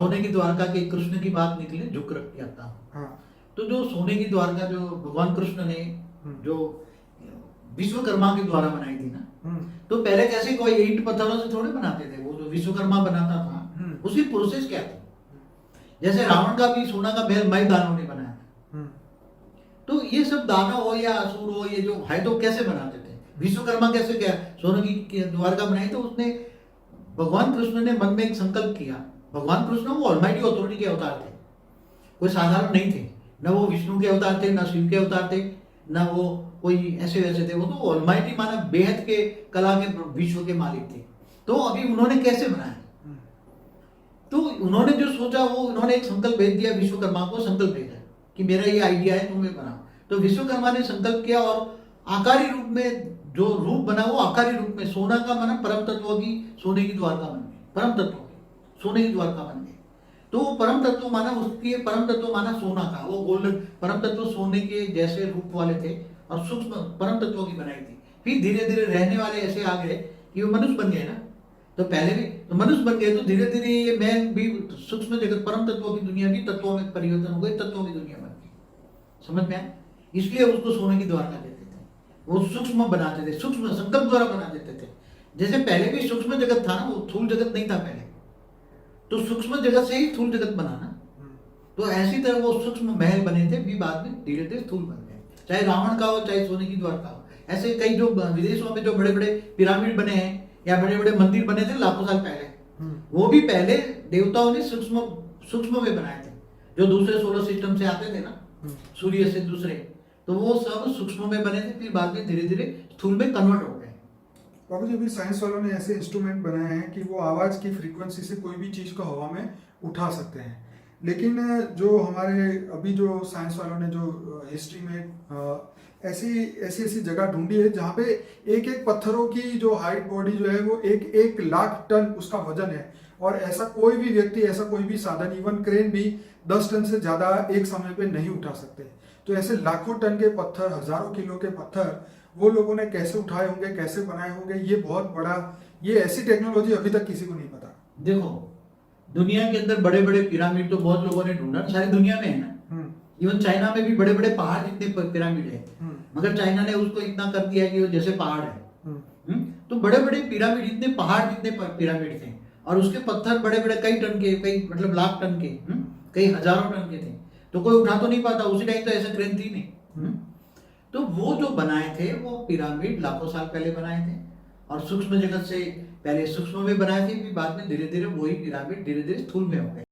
सोने की द्वारका के कृष्ण की बात निकले झुक जाता हूँ। हाँ। तो जो सोने की द्वारका जो भगवान कृष्ण ने जो विश्वकर्मा के द्वारा बनाई थी ना, तो पहले कैसे कोई ईंट पत्थरों से थोड़े बनाते थे, वो जो विश्वकर्मा बनाता था उसकी प्रोसेस क्या थी। जैसे रावण का भी सोना का महल दानव ने बनाया था। तो ये सब दानव हो या असुर हो, ये जो है तो कैसे बनाते थे, विश्वकर्मा कैसे क्या सोने की द्वारका बनाई, तो उसने भगवान कृष्ण ने मन में एक संकल्प किया। भगवान कृष्ण वो ऑलमाइटी अथॉरिटी के अवतार थे, कोई साधारण नहीं थे, न वो विष्णु के अवतार थे, न शिव के अवतार थे, न वो कोई ऐसे वैसे थे, वो तो ऑलमाइटी माना बेहद के कला के विश्व के मालिक थे। तो अभी उन्होंने कैसे बनाया, तो उन्होंने जो सोचा वो उन्होंने एक संकल्प भेज दिया, विश्वकर्मा को संकल्प भेजा कि मेरा ये आइडिया है, तुम्हें बनाओ। तो विश्वकर्मा ने संकल्प किया और आकारी रूप में जो रूप बना वो आकारी रूप में सोना का माना परम तत्व की सोने की द्वारका बन गई, परम तत्व की सोने की द्वारका बन गई। तो वो परम तत्व माना उसकी परम तत्व माना सोना का, वो गोल्डन परम तत्व सोने के जैसे रूप वाले थे और सूक्ष्म परम तत्वों की बनाई थी। फिर धीरे धीरे रहने वाले ऐसे आ गए कि वो मनुष्य बन गए ना, तो पहले भी तो मनुष्य बन गए, तो धीरे धीरे ये मैं भी सूक्ष्म जगत परम तत्वों की दुनिया भी तत्वों में परिवर्तन हो गई, तत्वों की दुनिया बन गई। समझ में आया? इसलिए उसको सोने की द्वारका देते थे, वो सूक्ष्म बनाते थे, सूक्ष्म संकल्प द्वारा बना देते थे। जैसे पहले भी सूक्ष्म जगत था ना, वो स्थूल जगत नहीं था पहले, तो सूक्ष्म जगत से ही स्थूल जगत बना ना। तो ऐसी तरह वो सूक्ष्म महल बने थे, भी बाद में धीरे धीरे स्थूल बन गए। चाहे रावण का हो चाहे सोने की द्वारका हो, ऐसे कई जो विदेशों में जो बड़े बड़े पिरामिड बने हैं या बड़े बड़े मंदिर बने थे लाखों साल पहले, वो भी पहले देवताओं ने सूक्ष्म सूक्ष्म में बनाए थे। जो दूसरे सोलर सिस्टम से आते थे ना, सूर्य से दूसरे, तो वो सब सूक्ष्म में बने थे, फिर बाद में धीरे धीरे स्थूल में कन्वर्ट हो गए। बाबू जी, अभी साइंस वालों ने ऐसे इंस्ट्रूमेंट बनाए हैं कि वो आवाज़ की फ्रीक्वेंसी से कोई भी चीज़ को हवा में उठा सकते हैं, लेकिन जो हमारे अभी जो साइंस वालों ने जो हिस्ट्री में ऐसी ऐसी ऐसी जगह ढूंढी है जहाँ पे एक एक पत्थरों की जो हाइट बॉडी जो है वो 1 लाख टन उसका वजन है, और ऐसा कोई भी व्यक्ति, ऐसा कोई भी साधन, इवन क्रेन भी 10 टन से ज़्यादा एक समय पे नहीं उठा सकते। तो ऐसे लाखों टन के पत्थर, हजारों किलो के पत्थर वो लोगों ने कैसे उठाए होंगे, कैसे बनाए होंगे, ये बहुत बड़ा, ये ऐसी टेक्नोलॉजी अभी तक किसी को नहीं पता। देखो दुनिया के अंदर बड़े बड़े पिरामिड तो बहुत लोगों ने ढूंढा, सारी दुनिया में है ना। इवन चाइना में भी बड़े बड़े पहाड़ जितने पिरामिड है, मगर चाइना ने उसको इतना कर दिया कि वो जैसे पहाड़ है। तो बड़े बड़े पिरामिड, इतने पहाड़ जितने पिरामिड थे, और उसके पत्थर बड़े बड़े कई टन के, कई मतलब लाख टन के, कई हजारों टन के थे, तो कोई उठा तो नहीं पाता। उसी टाइम तो ऐसा क्रेन थी नहीं। तो वो जो बनाए थे वो पिरामिड लाखों साल पहले बनाए थे, और सूक्ष्म जगत से पहले सूक्ष्म में बनाए थे, फिर बाद में धीरे धीरे वही पिरामिड धीरे धीरे स्थूल में हो गए।